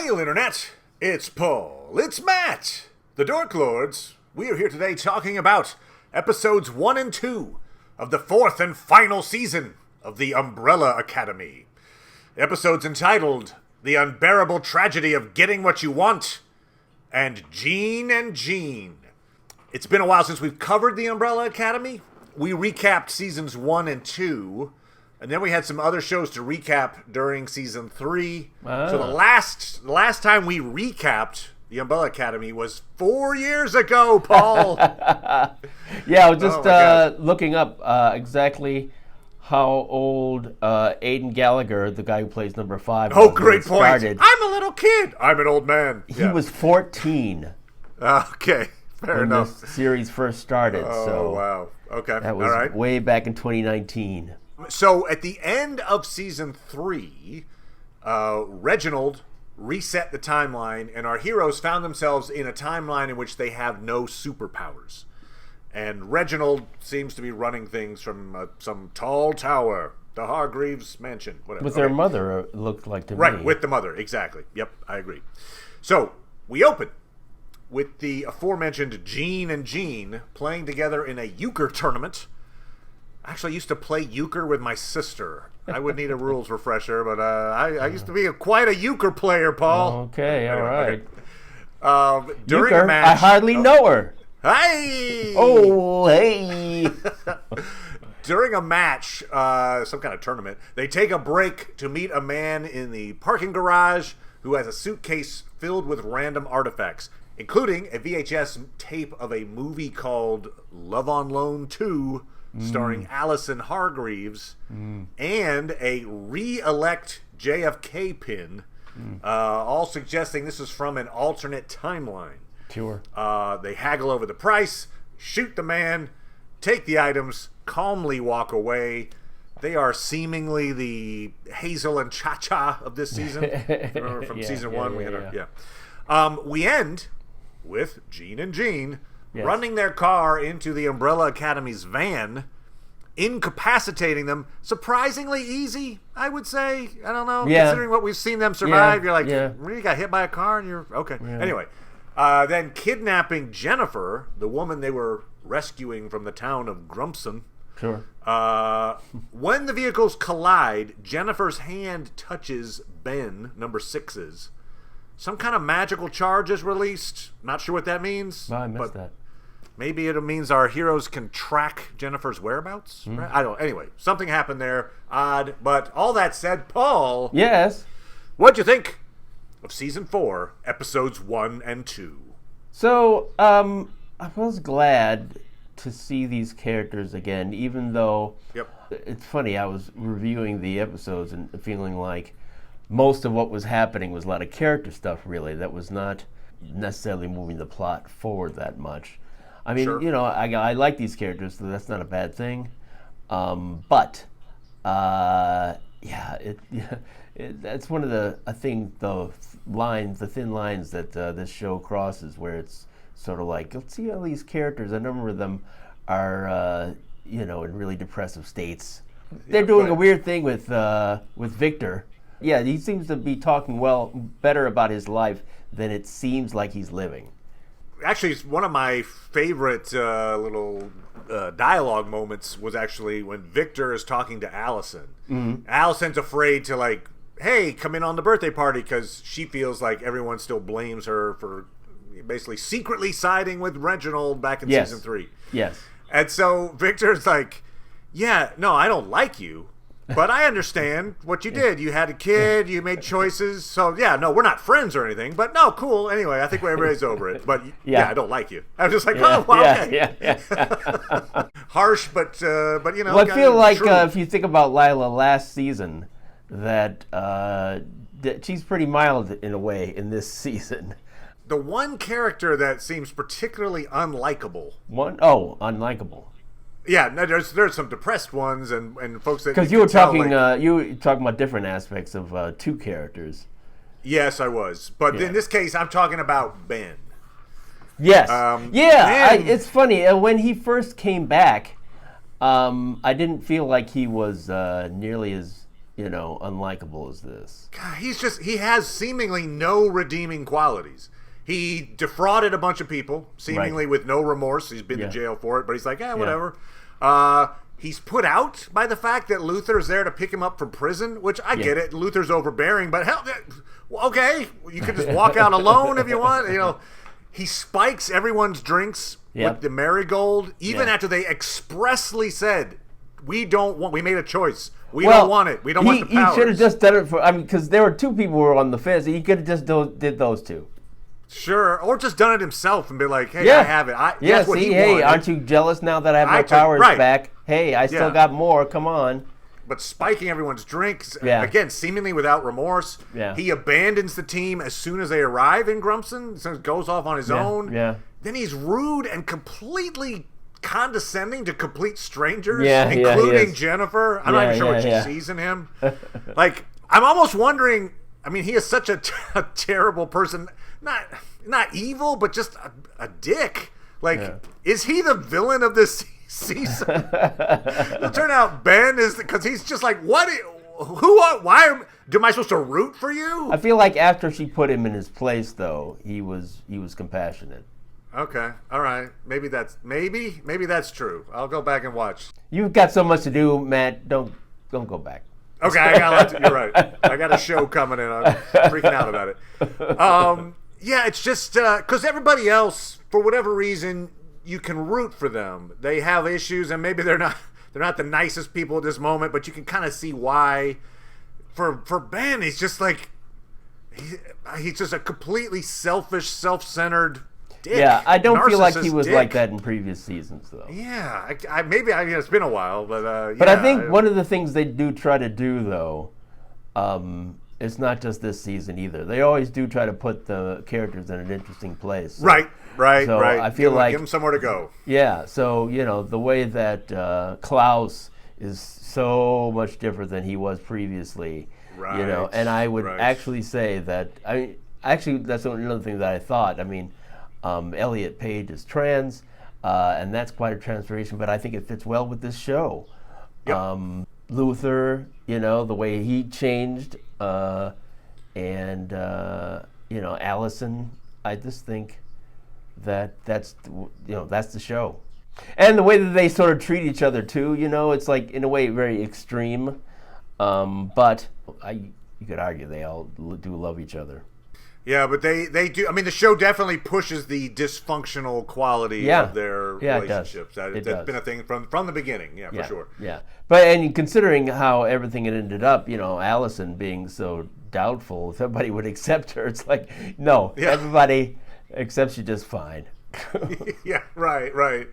Hail, Internet! It's Paul. It's Matt. The Dork Lords. We are here today talking about episodes 1 and 2 of the fourth and final season of the Umbrella Academy. The episode's entitled The Unbearable Tragedy of Getting What You Want and Gene and Gene. It's been a while since we've covered the Umbrella Academy. We recapped seasons 1 and 2. And then we had some other shows to recap during season 3. So the last time we recapped the Umbrella Academy was 4 years ago, Paul. Yeah, I was just looking up exactly how old Aidan Gallagher, the guy who plays number 5, oh, great point. Started. I'm a little kid. I'm an old man. He was 14. Okay, fair when enough. This series first started. Oh, wow. Okay, that was all right. way back in 2019. So at the end of season 3, Reginald reset the timeline, and our heroes found themselves in a timeline in which they have no superpowers. And Reginald seems to be running things from some tall tower, the Hargreaves mansion, whatever. With their mother, it looked like to me. Right, with the mother, exactly. Yep, I agree. So we open with the aforementioned Gene and Gene playing together in a euchre tournament. Actually, I used to play euchre with my sister. I would need a rules refresher, but I used to be quite a euchre player, Paul. Okay, all right. Okay. During euchre? a match, I hardly know her. Hey! Oh, hey! During a match, some kind of tournament, they take a break to meet a man in the parking garage who has a suitcase filled with random artifacts, including a VHS tape of a movie called Love on Loan 2, starring Allison Hargreaves, and a re-elect JFK pin, all suggesting this is from an alternate timeline. Sure. They haggle over the price, shoot the man, take the items, calmly walk away. They are seemingly the Hazel and Cha-Cha of this season. Remember from season 1? We end with Gene and Gene running their car into the Umbrella Academy's van, incapacitating them surprisingly easy, I would say. I don't know. Yeah. Considering what we've seen them survive, you're like, yeah. really got hit by a car and you're okay. Yeah. Anyway, then kidnapping Jennifer, the woman they were rescuing from the town of Grumpson. Sure. When the vehicles collide, Jennifer's hand touches Ben, number 6's. Some kind of magical charge is released. Not sure what that means. No, I missed that. Maybe it means our heroes can track Jennifer's whereabouts. Right? I don't know. Anyway, something happened there. Odd. But all that said, Paul. Yes. What'd you think of season 4, episodes 1 and 2? So, I was glad to see these characters again, even though it's funny, I was reviewing the episodes and feeling like most of what was happening was a lot of character stuff, really, that was not necessarily moving the plot forward that much. I mean, Sure. you know, I like these characters, so that's not a bad thing. But that's one of the, I think, the thin lines that this show crosses, where it's sort of like, let's see how these characters, a number of them are, in really depressive states. They're doing a weird thing with Victor. Yeah, he seems to be talking better about his life than it seems like he's living. Actually, one of my favorite little dialogue moments was actually when Victor is talking to Allison. Mm-hmm. Allison's afraid to, like, hey, come in on the birthday party, because she feels like everyone still blames her for basically secretly siding with Reginald back in season 3. Yes. And so Victor's like, yeah, no, I don't like you, but I understand what you did. You had a kid, you made choices. So, yeah, no, we're not friends or anything, but no, cool. Anyway, I think everybody's over it. But, I don't like you. I was just like, okay. Yeah. Harsh, but you know. Well, I feel like if you think about Lila last season, that she's pretty mild in a way in this season. The one character that seems particularly unlikable. Unlikable. Yeah, no, there's some depressed ones and folks that, because you were talking about different aspects of two characters. Yes, I was, but in this case, I'm talking about Ben. Yes, it's funny when he first came back. I didn't feel like he was nearly as unlikable as this. God, he has seemingly no redeeming qualities. He defrauded a bunch of people, seemingly with no remorse. He's been to jail for it, but he's like, whatever. He's put out by the fact that Luther's there to pick him up from prison, which I get it. Luther's overbearing, but hell, okay, you can just walk out alone if you want. He spikes everyone's drinks with the marigold, even after they expressly said, we made a choice. We don't want it. We don't want the powers. He should have just done it because there were two people who were on the fence. He could have just did those two. Sure, or just done it himself and be like, hey, I have it. That's what he wanted. Aren't you jealous now that I have my powers back? Hey, I still got more. Come on. But spiking everyone's drinks, again, seemingly without remorse. Yeah. He abandons the team as soon as they arrive in Grumpson, so goes off on his own. Yeah. Then he's rude and completely condescending to complete strangers, including Jennifer. I'm not even sure what she sees in him. Like, I'm almost wondering, I mean, he is such a terrible person. Not evil, but just a dick. Like, is he the villain of this season? It'll turn out Ben is, because he's just like, why am I supposed to root for you? I feel like after she put him in his place, though, he was compassionate. Okay, all right. Maybe that's true. I'll go back and watch. You've got so much to do, Matt. Don't go back. Okay, you're right. I got a show coming in. I'm freaking out about it. Yeah, it's just because everybody else, for whatever reason, you can root for them. They have issues, and maybe they're not the nicest people at this moment, but you can kind of see why. For Ben, he's just like he's just a completely selfish, self-centered dick. Yeah, I don't feel like he was like that in previous seasons, though. Yeah, maybe it's been a while, but But I think one of the things they do try to do, though, it's not just this season either. They always do try to put the characters in an interesting place. So, right. So I feel give them somewhere to go. Yeah, so, the way that Klaus is so much different than he was previously, and I would actually say that, that's another thing that I thought. I mean, Elliot Page is trans, and that's quite a transformation, but I think it fits well with this show. Yep. Luther, the way he changed, and Allison, I just think that's the show. And the way that they sort of treat each other too, it's like in a way very extreme, but you could argue they all do love each other. Yeah, but they do. I mean, the show definitely pushes the dysfunctional quality of their relationships. That's been a thing from the beginning. Yeah, for sure. Yeah, and considering how everything had ended up, Allison being so doubtful if everybody would accept her, it's like everybody accepts you just fine. Yeah, right.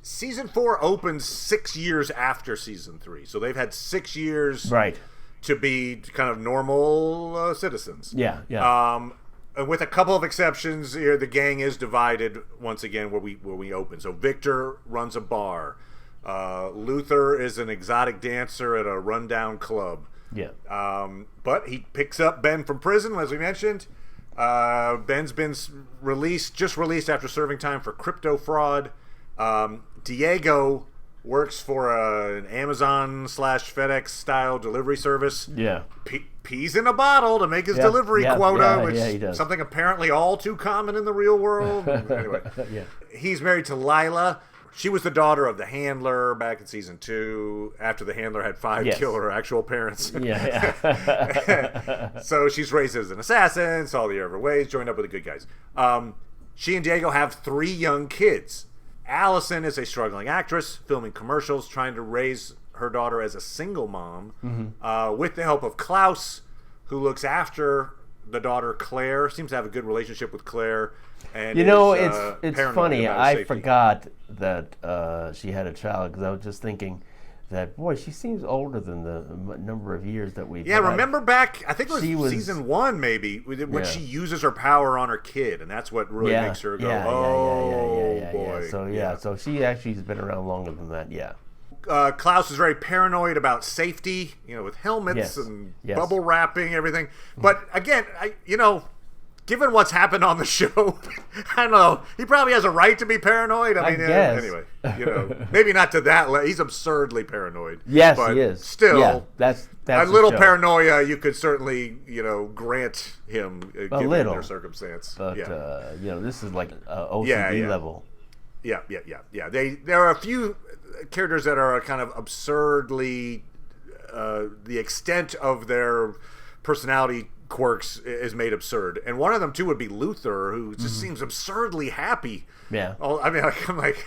Season 4 opens 6 years after season 3, so they've had 6 years. Right. To be kind of normal citizens. Yeah. With a couple of exceptions here, the gang is divided once again where we open. So Victor runs a bar. Luther is an exotic dancer at a rundown club. Yeah. But he picks up Ben from prison, as we mentioned. Ben's been just released after serving time for crypto fraud. Diego works for an Amazon / FedEx style delivery service. Yeah. Pees in a bottle to make his delivery quota, which he does. Something apparently all too common in the real world. Anyway, he's married to Lila. She was the daughter of the handler back in season 2, after the handler had 5 kill her actual parents. So she's raised as an assassin, saw the error of her ways, joined up with the good guys. She and Diego have 3 young kids. Allison is a struggling actress, filming commercials, trying to raise her daughter as a single mom, with the help of Klaus, who looks after the daughter Claire, seems to have a good relationship with Claire. And it's funny. I forgot that she had a child, because I was just thinking that, boy, she seems older than the number of years that we've had. Remember back, I think it was season 1 maybe, when she uses her power on her kid, and that's what really makes her go, boy. So she actually has been around longer than that, Klaus is very paranoid about safety, with helmets and bubble wrapping, everything. But again, given what's happened on the show, I don't know. He probably has a right to be paranoid. I mean, guess. Anyway, maybe not to that level. He's absurdly paranoid. Yes, but he is. Still, yeah, that's a little paranoia you could certainly, grant him given little. their circumstance. But this is like OCD level. Yeah. There are a few characters that are kind of absurdly. The extent of their personality quirks is made absurd, and one of them too would be Luther, who just seems absurdly happy. Yeah. I mean, I'm like,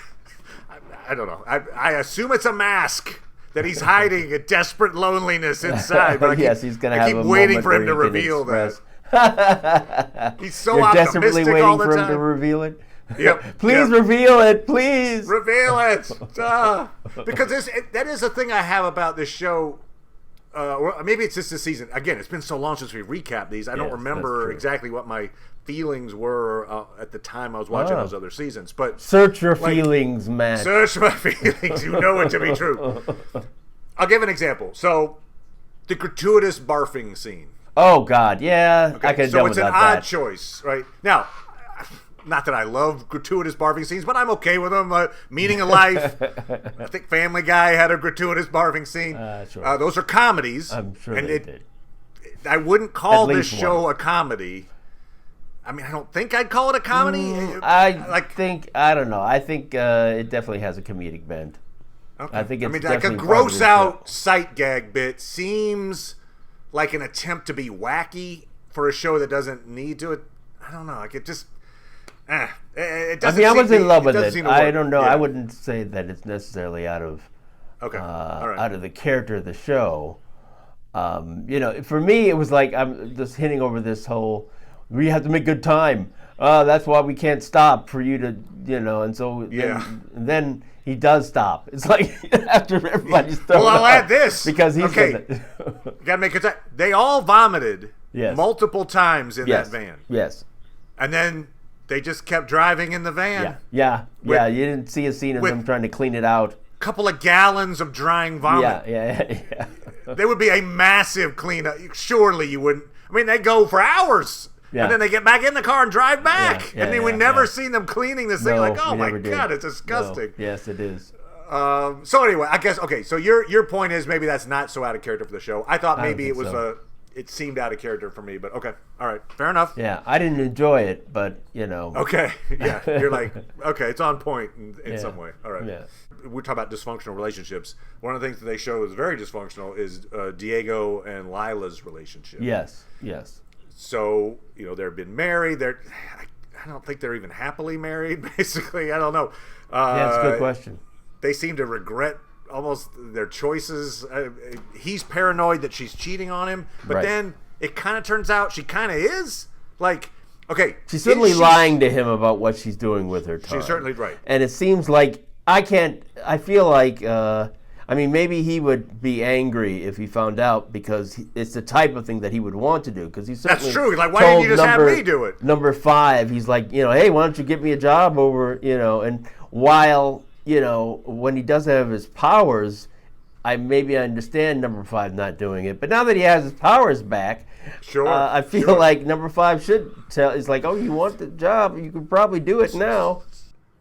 I don't know. I assume it's a mask that he's hiding a desperate loneliness inside. But he's going to have a moment waiting for him to where he can reveal express. that. He's so You're optimistic desperately waiting all the for him time. to reveal it. Yep. Please reveal it, please. Reveal it. Because that is the thing I have about this show. Or maybe it's just this season. Again, it's been so long since we recapped these. I don't remember exactly what my feelings were at the time I was watching those other seasons. But search your feelings, Matt. Search my feelings. You know it to be true. I'll give an example. So, the gratuitous barfing scene. Oh God, yeah. Okay. I could have done without that. So it's an odd choice, right? Now, not that I love gratuitous barfing scenes, but I'm okay with them. Meaning of Life. I think Family Guy had a gratuitous barfing scene. Sure. Those are comedies. I'm sure they did. I wouldn't call this show a comedy. I mean, I don't think I'd call it a comedy. I don't know. I think it definitely has a comedic bent. Okay. I think it's like a gross out sight gag bit seems like an attempt to be wacky for a show that doesn't need to. I don't know. Like it just. It doesn't. I was in love with it. I don't know. Yeah. I wouldn't say that it's necessarily out of out of the character of the show. For me, it was like I'm just hitting over this whole. We have to make good time. That's why we can't stop for you to, and so then he does stop. It's like after everybody's thrown I'll add this because he's okay. You gotta make it. They all vomited multiple times in that van. Yes, and then. They just kept driving in the van. Yeah. You didn't see a scene of them trying to clean it out. A couple of gallons of drying vomit. Yeah. There would be a massive cleanup. Surely you wouldn't. I mean, they go for hours. Yeah. And then they get back in the car and drive back. And then we never seen them cleaning this thing. Like, oh my God, it's disgusting. No. Yes, it is. So anyway, I guess, okay, so your point is maybe that's not so out of character for the show. I thought maybe it was it seemed out of character for me, but okay. All right. Fair enough. Yeah. I didn't enjoy it, but, Okay. Yeah. You're like, okay, it's on point in some way. All right. Yeah. We're talking about dysfunctional relationships. One of the things that they show is very dysfunctional is Diego and Lila's relationship. Yes. So, they've been married. I don't think they're even happily married, basically. I don't know. That's a good question. They seem to regret almost their choices. He's paranoid that she's cheating on him, but then it kind of turns out she kind of is. Like, okay, she's certainly lying to him about what she's doing with her time. She's certainly right, and it seems like I feel like maybe he would be angry if he found out because it's the type of thing that he would want to do. Because he's certainly that's true. Like, why didn't you just have me do it? Number 5, he's like, hey, why don't you get me a job over, and while. When he does have his powers, I understand number 5 not doing it. But now that he has his powers back, I feel like number 5 should tell. It's like, oh, you want the job? You could probably do it now.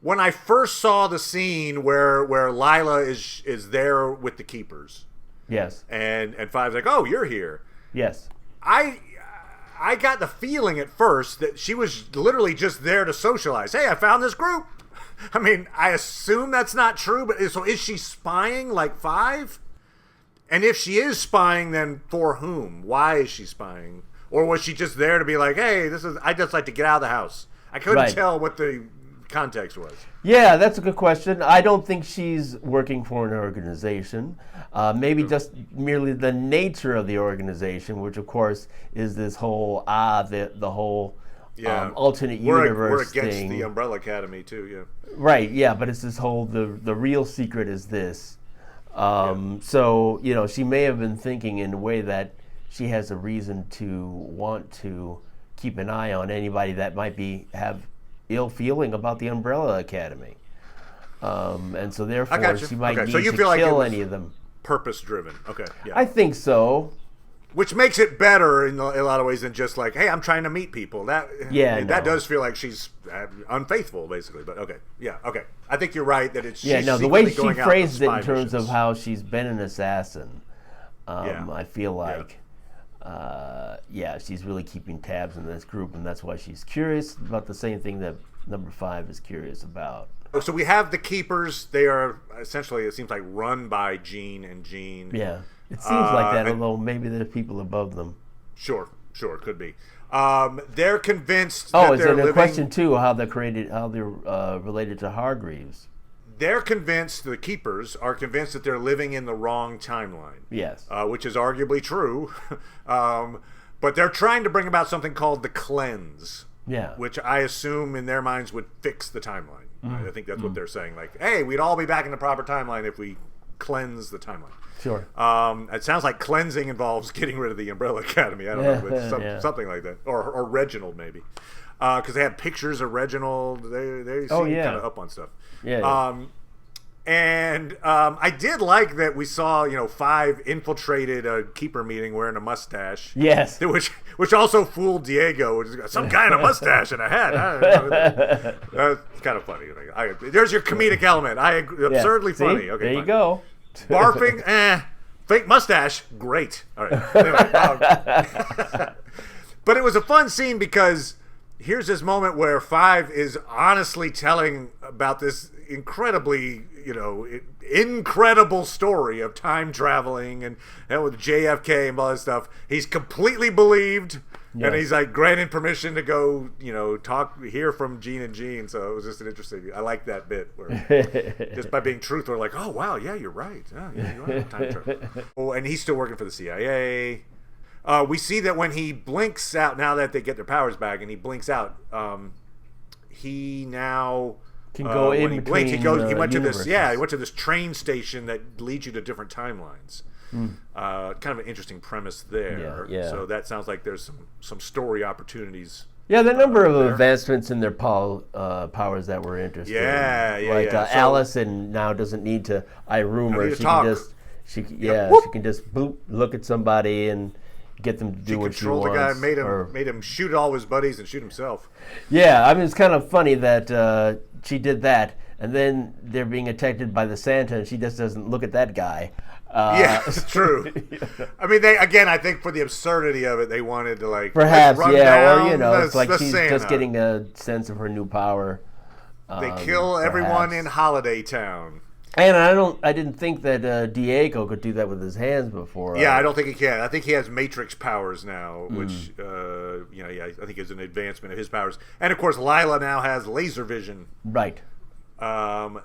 When I first saw the scene where Lila is there with the keepers, yes, and 5's like, oh, you're here, yes, I got the feeling at first that she was literally just there to socialize. Hey, I found this group. I mean, I assume that's not true, but so is she spying like 5? And if she is spying, then for whom? Why is she spying? Or was she just there to be like, hey, I just like to get out of the house? I couldn't tell what the context was. Yeah, that's a good question. I don't think she's working for an organization. Maybe just merely the nature of the organization, which of course is this whole the whole alternate universe thing. We're against thing. the Umbrella Academy too, yeah. Right, yeah, but it's this whole the real secret is this. So, she may have been thinking in a way that she has a reason to want to keep an eye on anybody that might have ill feeling about the Umbrella Academy. And so therefore she might need to kill any of them. Purpose driven. Okay. Yeah. I think so. Which makes it better in a lot of ways than just like, hey, I'm trying to meet people. That does feel like she's unfaithful, basically. But okay, I think you're right that it's the way she phrased it in terms of how she's been an assassin. I feel like, she's really keeping tabs on this group, and that's why she's curious about the same thing that number 5 is curious about. So we have the Keepers. They are essentially, it seems like, run by Jean and Jean. Yeah. It seems like that, although maybe there's people above them. Sure, could be. They're convinced that they're living... a question, too, how they're related to Hargreaves. They're convinced, the Keepers are convinced that they're living in the wrong timeline. Yes. Which is arguably true. But they're trying to bring about something called the cleanse. Yeah. Which I assume in their minds would fix the timeline. I think that's what they're saying. Like, hey, we'd all be back in the proper timeline if we cleanse the timeline. Sure. It sounds like cleansing involves getting rid of the Umbrella Academy. I don't know, but something like that, or Reginald maybe, because they had pictures of Reginald. They seem kind of up on stuff. And I did like that we saw 5 infiltrated a Keeper meeting wearing a mustache. Yes. Which also fooled Diego, which has got some kind of mustache and a hat. I don't know. It's kind of funny. There's your comedic element. I agree. Absurdly funny. Okay, there you go. Barfing, fake mustache, great. All right. Anyway, but it was a fun scene because here's this moment where 5 is honestly telling about this incredibly, incredible story of time traveling and with JFK and all that stuff. He's completely believed. Yes. And he's like granted permission to go, hear from Jean and Jean. So it was just an interesting. I like that bit where just by being truthful, like, oh wow, yeah, you're right. Yeah, you are time travel. Oh, and he's still working for the CIA. We see that when he blinks out, now that they get their powers back, and he blinks out, he now can go in when he between. He went to this. Yeah, he went to this train station that leads you to different timelines. Kind of an interesting premise there. Yeah. So that sounds like there's some story opportunities. Yeah, the number of advancements in their powers that were interesting. Allison now doesn't need to rumor. She can just boop, look at somebody and get them to do what she wants. Controlled the guy, made him shoot all his buddies and shoot himself. Yeah, I mean it's kind of funny that she did that, and then they're being attacked by the Santa, and she just doesn't look at that guy. It's true. I mean, I think for the absurdity of it, they wanted to perhaps, or it's like she's Santa. Just getting a sense of her new power. They kill everyone in Holiday Town. And I didn't think that Diego could do that with his hands before. Yeah, I don't think he can. I think he has Matrix powers now, which I think is an advancement of his powers. And of course, Lila now has laser vision. Right. The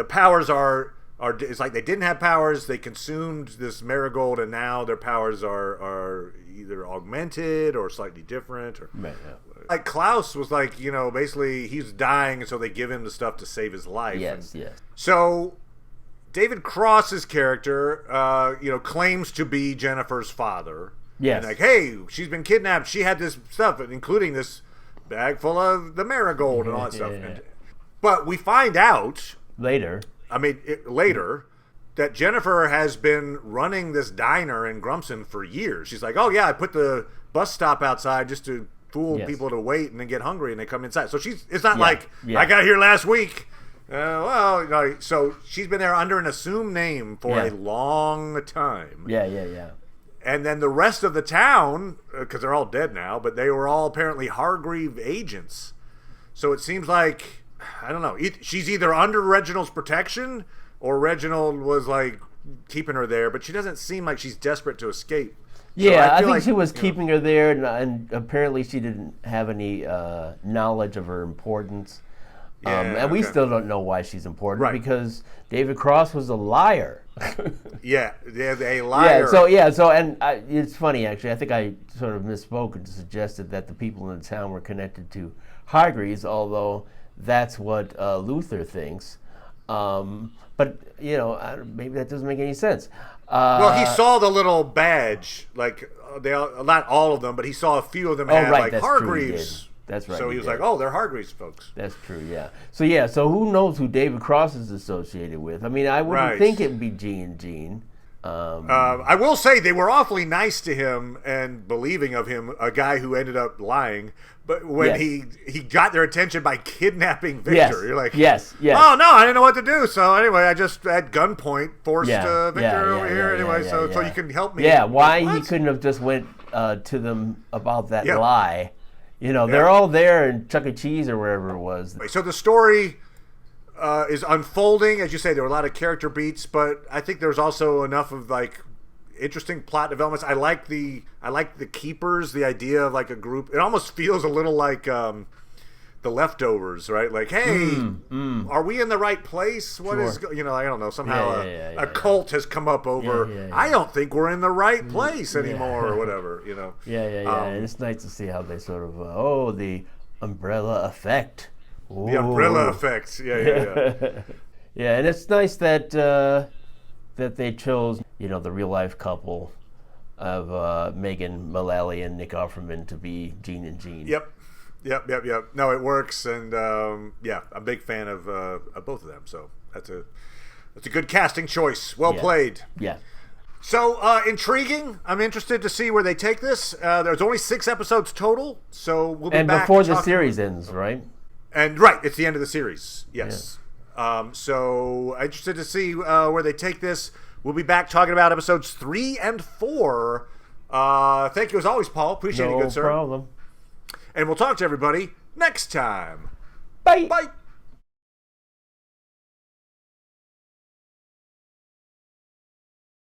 powers are it's like they didn't have powers. They consumed this marigold, and now their powers are either augmented or slightly different. Like Klaus was like, basically he's dying, and so they give him the stuff to save his life. Yes. So David Cross's character, claims to be Jennifer's father. Yes. And hey, she's been kidnapped. She had this stuff, including this bag full of the marigold and all that stuff. But we find out later. That Jennifer has been running this diner in Grumson for years. She's like, oh yeah, I put the bus stop outside just to fool people to wait and then get hungry and they come inside. So it's not like I got here last week. So she's been there under an assumed name for a long time. Yeah. And then the rest of the town, because they're all dead now, but they were all apparently Hargreave agents. So it seems like, I don't know, she's either under Reginald's protection or Reginald was like keeping her there, but she doesn't seem like she's desperate to escape. Yeah, so I think she was keeping her there, and apparently she didn't have any knowledge of her importance. And we still don't know why she's important, because David Cross was a liar. A liar. It's funny, actually. I think I sort of misspoke and suggested that the people in the town were connected to Hargreaves, although that's what Luther thinks. But, maybe that doesn't make any sense. He saw the little badge, not all of them, but he saw a few of them had Hargreaves. That's right. So he was like, oh, they're Hargreaves folks. That's true, yeah. So who knows who David Cross is associated with? I mean, I wouldn't think it would be Jean. I will say they were awfully nice to him and believing of him, a guy who ended up lying. But when he got their attention by kidnapping Victor, you're like, yes. Oh no, I didn't know what to do. So anyway, I just at gunpoint forced Victor over here anyway, so you can help me. Yeah, why he couldn't have just went to them about that lie? You know, they're all there in Chuck E. Cheese or wherever it was. So the story is unfolding, as you say. There were a lot of character beats, but I think there's also enough of like interesting plot developments. I like the keepers, the idea of like a group. It almost feels a little like The Leftovers, right? Like, hey, are we in the right place? What is, I don't know. Somehow a cult has come up over. I don't think we're in the right place anymore, or whatever. And it's nice to see how they sort of the umbrella effect. Ooh. The umbrella effect. Yeah. Yeah, and it's nice that that they chose, the real life couple of Megan Mullally and Nick Offerman to be Gene and Gene. Yep. No, it works, and I'm a big fan of both of them. So that's a good casting choice. Well played. Yeah. So intriguing. I'm interested to see where they take this. There's only 6 episodes total, so we'll be back. And before the series ends, right? And it's the end of the series. Yes. Yeah. So interested to see where they take this. We'll be back talking about episodes 3 and 4. Thank you as always, Paul. Appreciate it, good sir. No problem. And we'll talk to everybody next time. Bye. Bye.